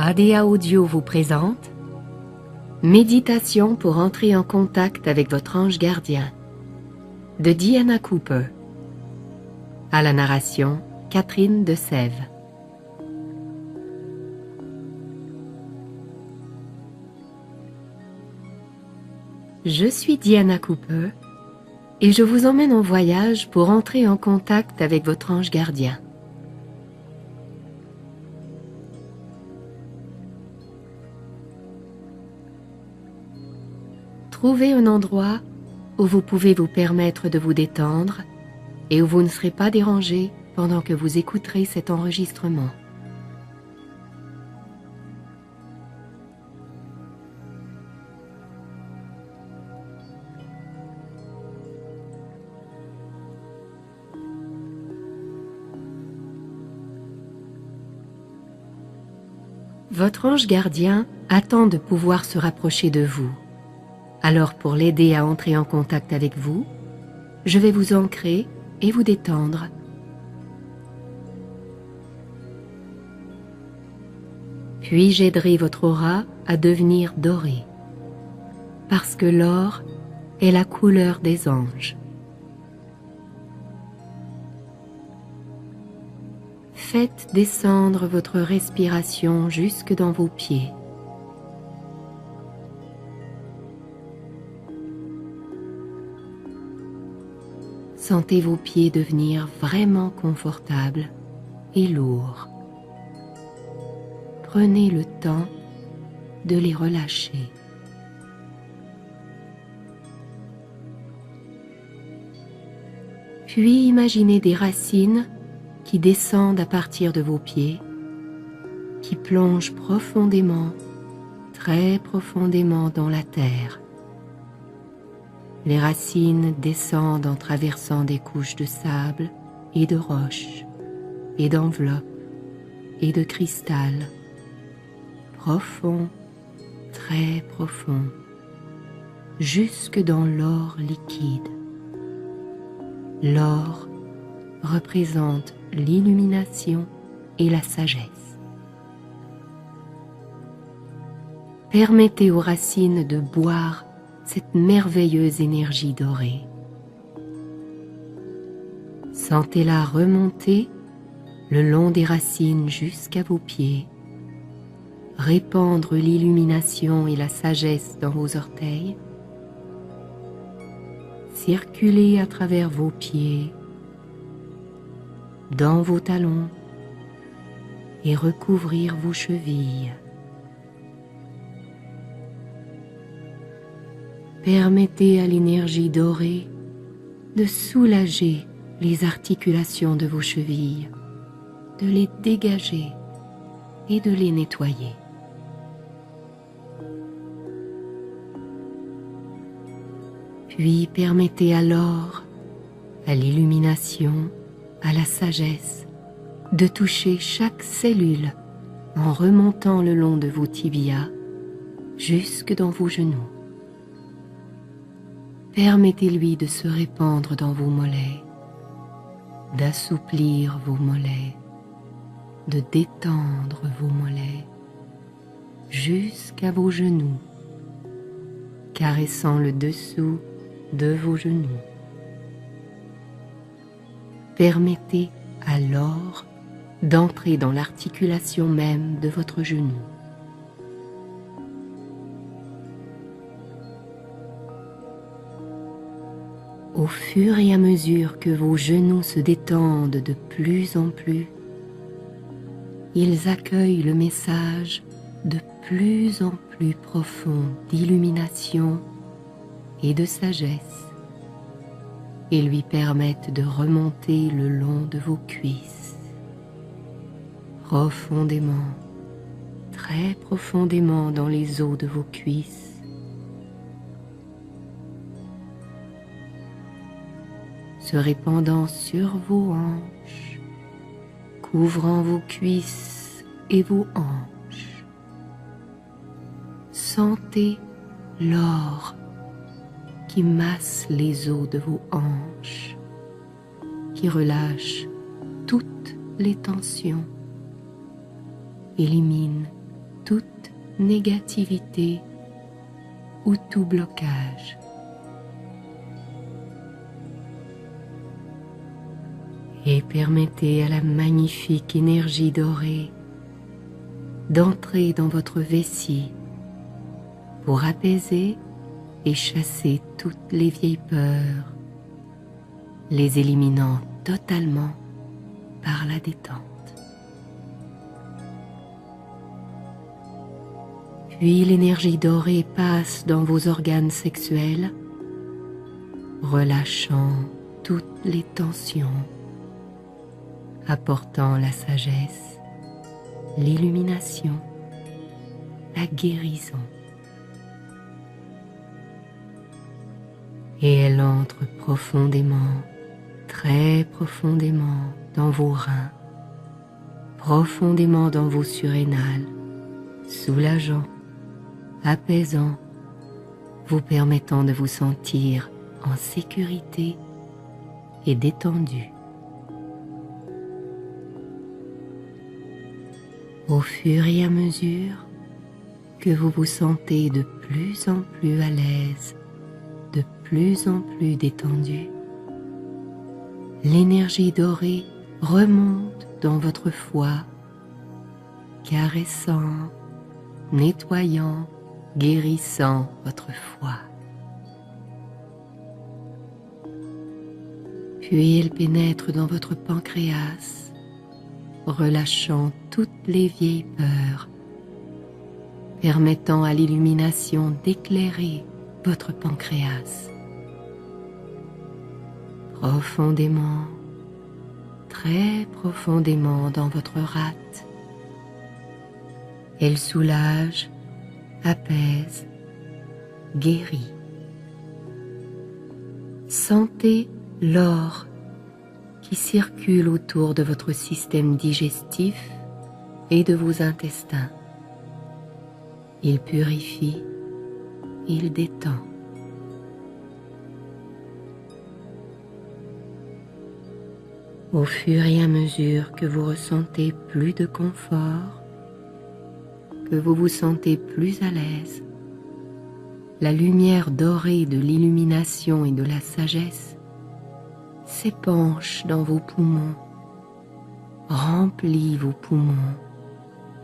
ADA Audio vous présente Méditation pour entrer en contact avec votre ange gardien de Diana Cooper. À la narration, Catherine de Sève. Je suis Diana Cooper et je vous emmène en voyage pour entrer en contact avec votre ange gardien. Trouvez un endroit où vous pouvez vous permettre de vous détendre et où vous ne serez pas dérangé pendant que vous écouterez cet enregistrement. Votre ange gardien attend de pouvoir se rapprocher de vous. Alors pour l'aider à entrer en contact avec vous, je vais vous ancrer et vous détendre. Puis j'aiderai votre aura à devenir dorée, parce que l'or est la couleur des anges. Faites descendre votre respiration jusque dans vos pieds. Sentez vos pieds devenir vraiment confortables et lourds. Prenez le temps de les relâcher. Puis imaginez des racines qui descendent à partir de vos pieds, qui plongent profondément, très profondément dans la terre. Les racines descendent en traversant des couches de sable et de roches, et d'enveloppes et de cristal, profond, très profond, jusque dans l'or liquide. L'or représente l'illumination et la sagesse. Permettez aux racines de boire cette merveilleuse énergie dorée. Sentez-la remonter le long des racines jusqu'à vos pieds, répandre l'illumination et la sagesse dans vos orteils, circuler à travers vos pieds, dans vos talons et recouvrir vos chevilles. Permettez à l'énergie dorée de soulager les articulations de vos chevilles, de les dégager et de les nettoyer. Puis permettez alors à l'illumination, à la sagesse, de toucher chaque cellule en remontant le long de vos tibias jusque dans vos genoux. Permettez-lui de se répandre dans vos mollets, d'assouplir vos mollets, de détendre vos mollets jusqu'à vos genoux, caressant le dessous de vos genoux. Permettez à l'or d'entrer dans l'articulation même de votre genou. Au fur et à mesure que vos genoux se détendent de plus en plus, ils accueillent le message de plus en plus profond d'illumination et de sagesse et lui permettent de remonter le long de vos cuisses, profondément, très profondément dans les os de vos cuisses, se répandant sur vos hanches, couvrant vos cuisses et vos hanches. Sentez l'or qui masse les os de vos hanches, qui relâche toutes les tensions, élimine négativité ou tout blocage. Et permettez à la magnifique énergie dorée d'entrer dans votre vessie pour apaiser et chasser toutes les vieilles peurs, les éliminant totalement par la détente. Puis l'énergie dorée passe dans vos organes sexuels, relâchant toutes les tensions, apportant la sagesse, l'illumination, la guérison. Et elle entre profondément, très profondément dans vos reins, profondément dans vos surrénales, soulageant, apaisant, vous permettant de vous sentir en sécurité et détendu. Au fur et à mesure que vous vous sentez de plus en plus à l'aise, de plus en plus détendu, l'énergie dorée remonte dans votre foie, caressant, nettoyant, guérissant votre foie. Puis elle pénètre dans votre pancréas, relâchant toutes les vieilles peurs, permettant à l'illumination d'éclairer votre pancréas. Profondément, très profondément dans votre rate. Elle soulage, apaise, guérit. Sentez l'or qui circule autour de votre système digestif et de vos intestins. Il purifie, il détend. Au fur et à mesure que vous ressentez plus de confort, que vous vous sentez plus à l'aise, la lumière dorée de l'illumination et de la sagesse s'épanche dans vos poumons, remplit vos poumons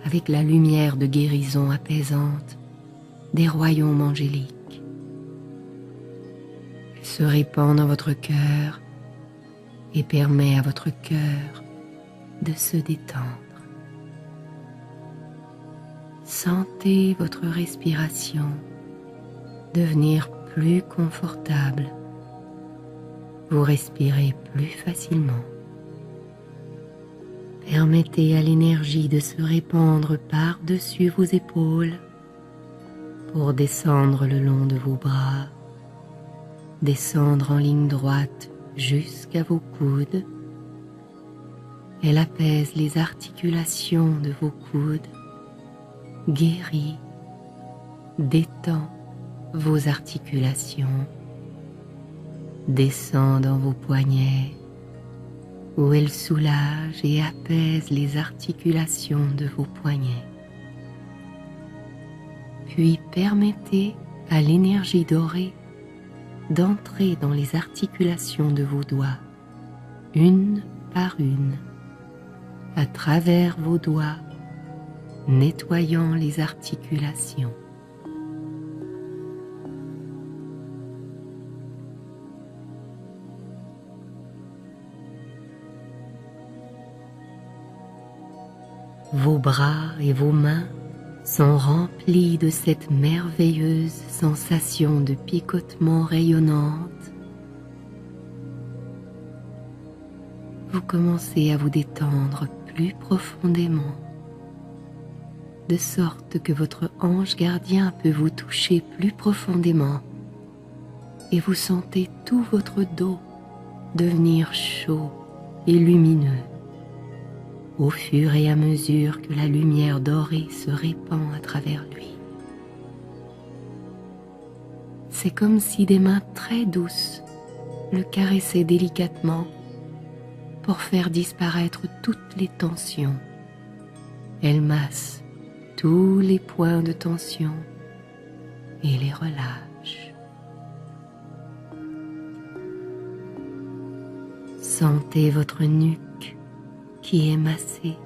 avec la lumière de guérison apaisante des royaumes angéliques. Elle se répand dans votre cœur et permet à votre cœur de se détendre. Sentez votre respiration devenir plus confortable. Vous respirez plus facilement. Permettez à l'énergie de se répandre par-dessus vos épaules pour descendre le long de vos bras, descendre en ligne droite jusqu'à vos coudes. Elle apaise les articulations de vos coudes, guérit, détend vos articulations, descend dans vos poignets, où elle soulage et apaise les articulations de vos poignets. Puis permettez à l'énergie dorée d'entrer dans les articulations de vos doigts, une par une, à travers vos doigts, nettoyant les articulations. Vos bras et vos mains sont remplis de cette merveilleuse sensation de picotement rayonnante. Vous commencez à vous détendre plus profondément, de sorte que votre ange gardien peut vous toucher plus profondément et vous sentez tout votre dos devenir chaud et lumineux au fur et à mesure que la lumière dorée se répand à travers lui. C'est comme si des mains très douces le caressaient délicatement pour faire disparaître toutes les tensions. Elles massent tous les points de tension et les relâche. Sentez votre nuque qui est massée.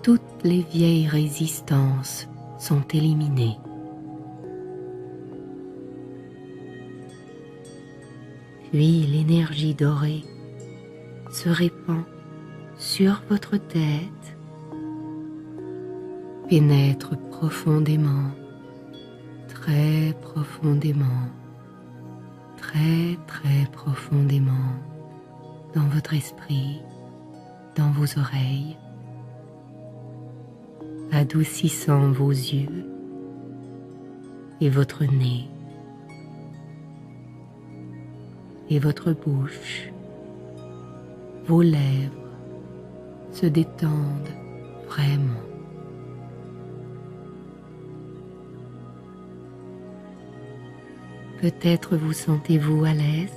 Toutes les vieilles résistances sont éliminées. Puis l'énergie dorée se répand sur votre tête, pénètre profondément, très profondément, très profondément dans votre esprit, dans vos oreilles, adoucissant vos yeux et votre nez et votre bouche. Vos lèvres se détendent vraiment. Peut-être vous sentez-vous à l'aise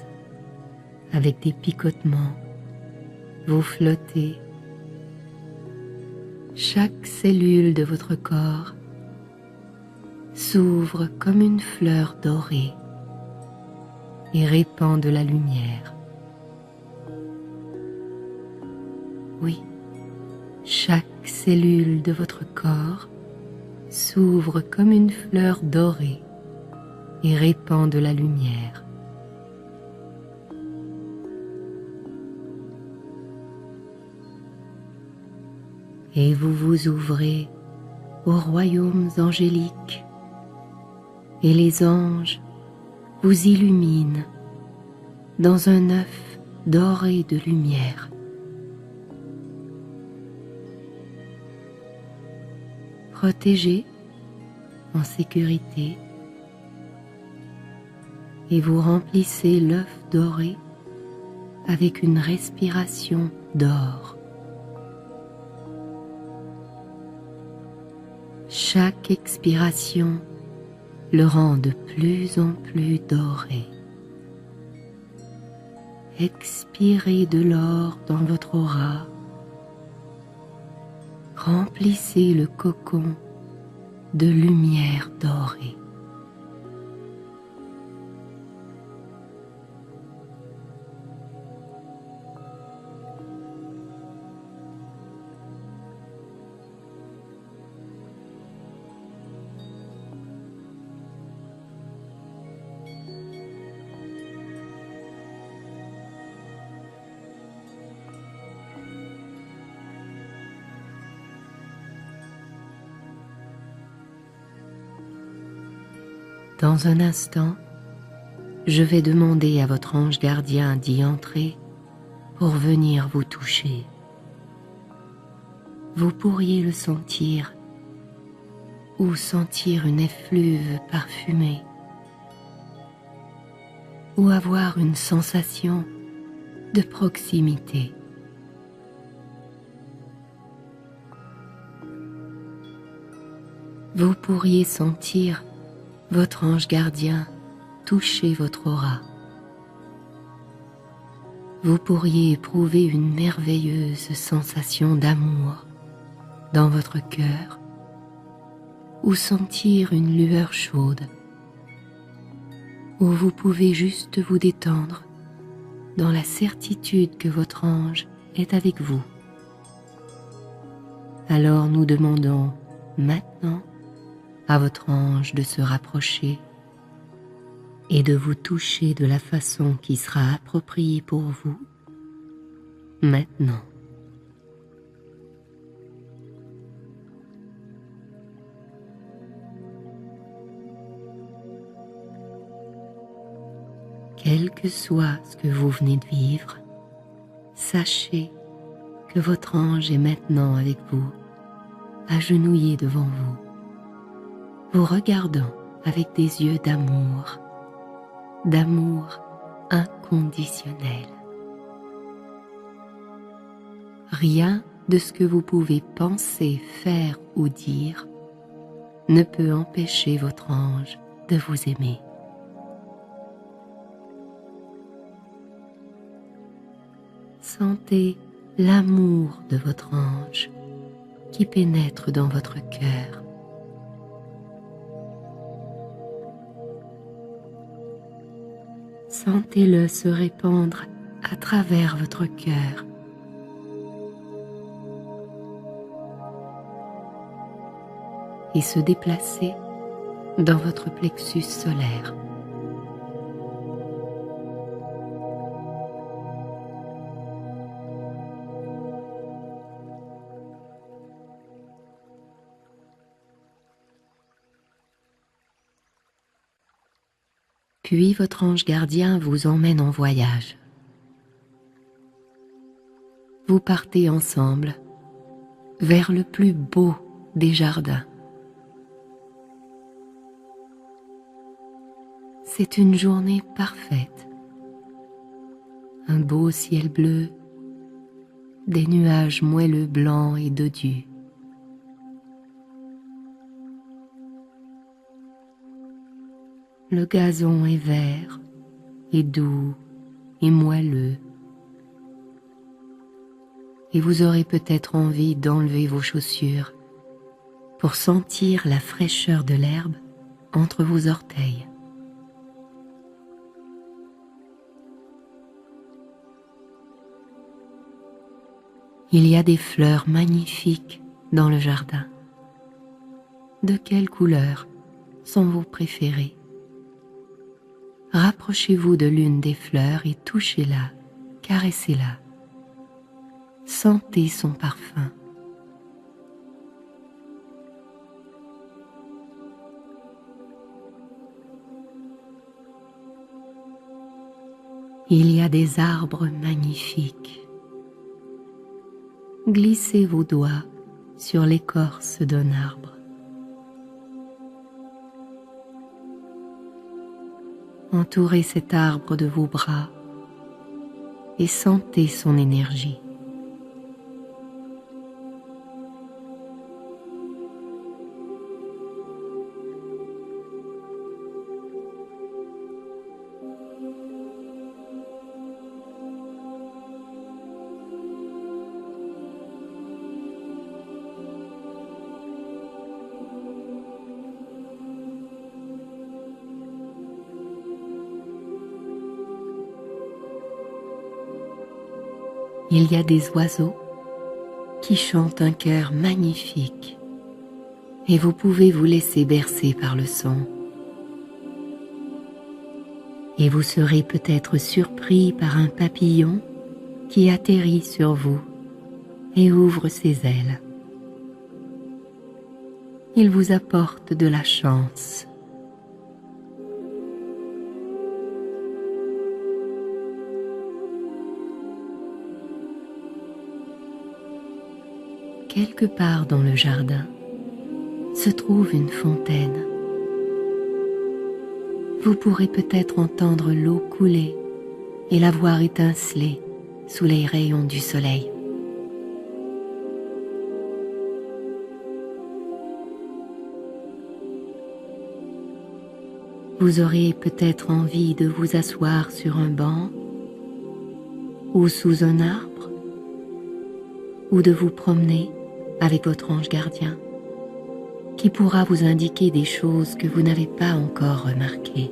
avec des picotements. Vous flottez. Chaque cellule de votre corps s'ouvre comme une fleur dorée et répand de la lumière. Oui, chaque cellule de votre corps s'ouvre comme une fleur dorée et répand de la lumière. Et vous vous ouvrez aux royaumes angéliques et les anges vous illuminent dans un œuf doré de lumière. Protégé, en sécurité, et vous remplissez l'œuf doré avec une respiration d'or. Chaque expiration le rend de plus en plus doré. Expirez de l'or dans votre aura. Remplissez le cocon de lumière dorée. Dans un instant, je vais demander à votre ange gardien d'y entrer pour venir vous toucher. Vous pourriez le sentir ou sentir une effluve parfumée ou avoir une sensation de proximité. Vous pourriez sentir votre ange gardien toucher votre aura. Vous pourriez éprouver une merveilleuse sensation d'amour dans votre cœur ou sentir une lueur chaude, ou vous pouvez juste vous détendre dans la certitude que votre ange est avec vous. Alors nous demandons maintenant à votre ange de se rapprocher et de vous toucher de la façon qui sera appropriée pour vous maintenant. Quel que soit ce que vous venez de vivre, sachez que votre ange est maintenant avec vous, agenouillé devant vous, vous regardant avec des yeux d'amour inconditionnel. Rien de ce que vous pouvez penser, faire ou dire ne peut empêcher votre ange de vous aimer. Sentez l'amour de votre ange qui pénètre dans votre cœur. Sentez-le se répandre à travers votre cœur. Et se déplacer dans votre plexus solaire. Puis votre ange gardien vous emmène en voyage. Vous partez ensemble vers le plus beau des jardins. C'est une journée parfaite. Un beau ciel bleu, des nuages moelleux blancs et dodus. Le gazon est vert et doux et moelleux. Et vous aurez peut-être envie d'enlever vos chaussures pour sentir la fraîcheur de l'herbe entre vos orteils. Il y a des fleurs magnifiques dans le jardin. De quelle couleur sont vos préférées? Rapprochez-vous de l'une des fleurs et touchez-la, caressez-la. Sentez son parfum. Il y a des arbres magnifiques. Glissez vos doigts sur l'écorce d'un arbre. Entourez cet arbre de vos bras et sentez son énergie. Il y a des oiseaux qui chantent un chœur magnifique et vous pouvez vous laisser bercer par le son. Et vous serez peut-être surpris par un papillon qui atterrit sur vous et ouvre ses ailes. Il vous apporte de la chance. Quelque part dans le jardin se trouve une fontaine. Vous pourrez peut-être entendre l'eau couler et la voir étinceler sous les rayons du soleil. Vous aurez peut-être envie de vous asseoir sur un banc ou sous un arbre ou de vous promener avec votre ange gardien qui pourra vous indiquer des choses que vous n'avez pas encore remarquées.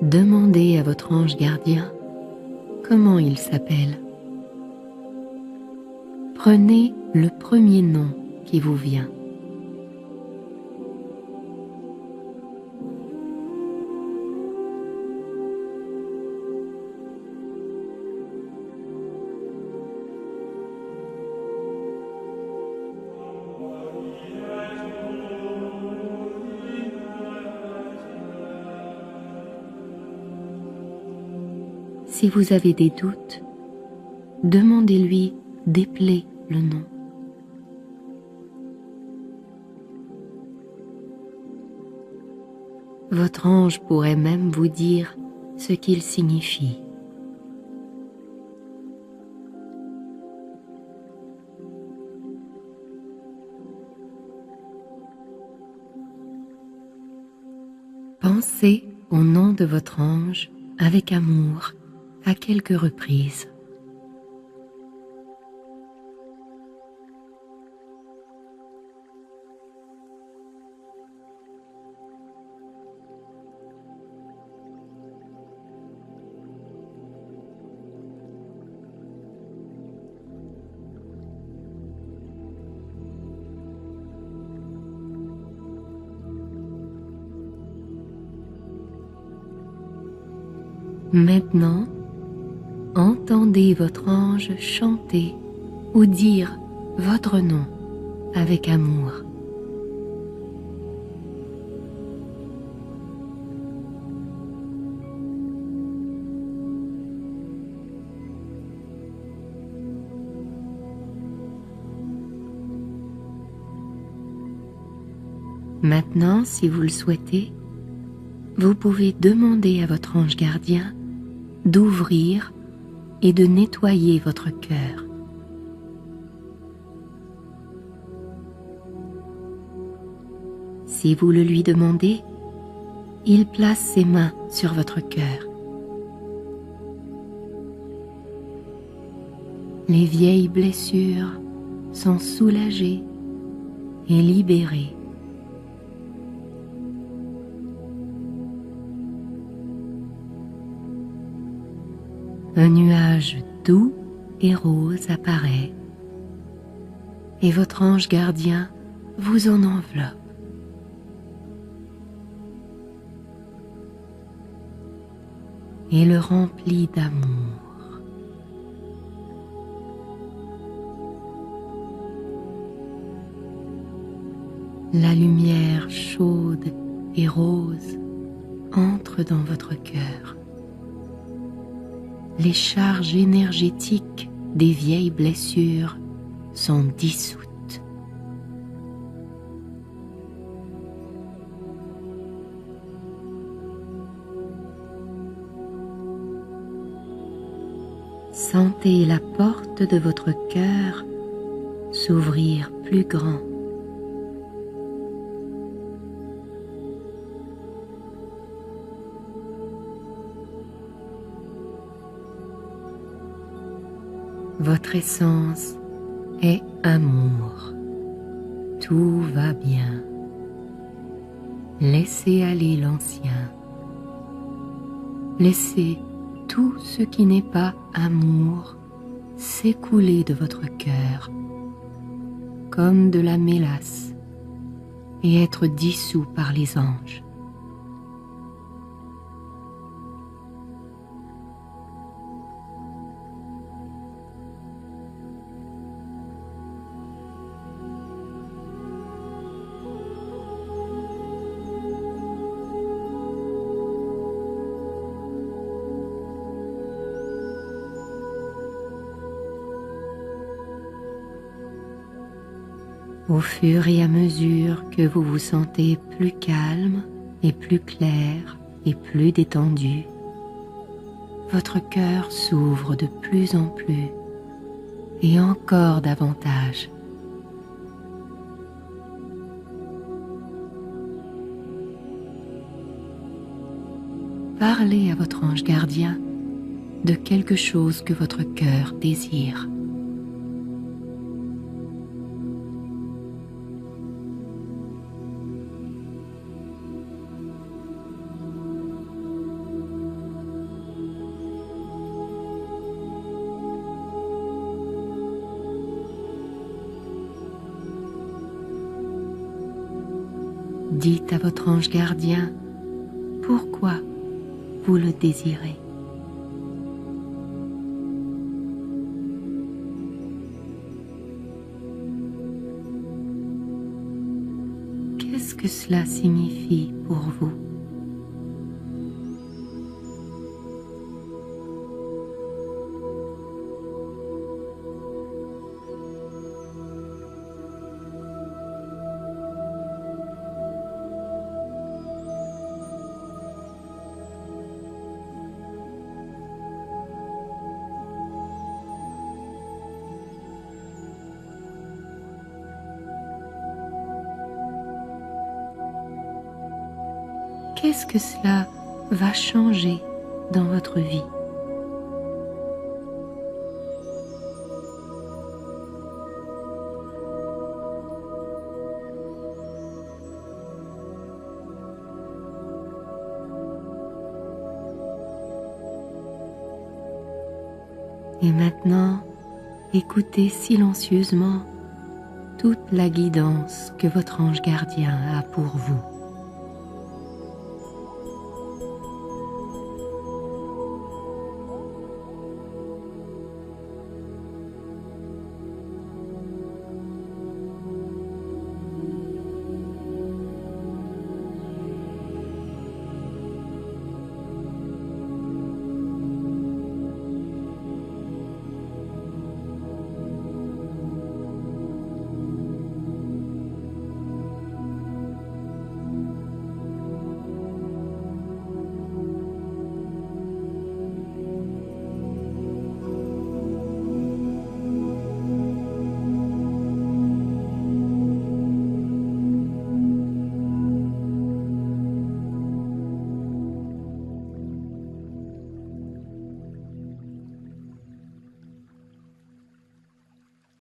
Demandez à votre ange gardien comment il s'appelle. Prenez le premier nom qui vous vient. Si vous avez des doutes, demandez-lui d'épeler le nom. Votre ange pourrait même vous dire ce qu'il signifie. Pensez au nom de votre ange avec amour à quelques reprises. Maintenant, entendez votre ange chanter ou dire votre nom avec amour. Maintenant, si vous le souhaitez, vous pouvez demander à votre ange gardien d'ouvrir et de nettoyer votre cœur. Si vous le lui demandez, il place ses mains sur votre cœur. Les vieilles blessures sont soulagées et libérées. Un nuage doux et rose apparaît et votre ange gardien vous en enveloppe. Et le remplit d'amour. La lumière chaude et rose entre dans votre cœur. Les charges énergétiques des vieilles blessures sont dissoutes. Sentez la porte de votre cœur s'ouvrir plus grand. Votre essence est amour. Tout va bien. Laissez aller l'ancien. Laissez tout ce qui n'est pas amour s'écouler de votre cœur comme de la mélasse et être dissous par les anges. Au fur et à mesure que vous vous sentez plus calme et plus clair et plus détendu, votre cœur s'ouvre de plus en plus et encore davantage. Parlez à votre ange gardien de quelque chose que votre cœur désire. Dites à votre ange gardien pourquoi vous le désirez. Qu'est-ce que cela signifie pour vous? qu'est-ce que cela va changer dans votre vie? Et maintenant, écoutez silencieusement toute la guidance que votre ange gardien a pour vous.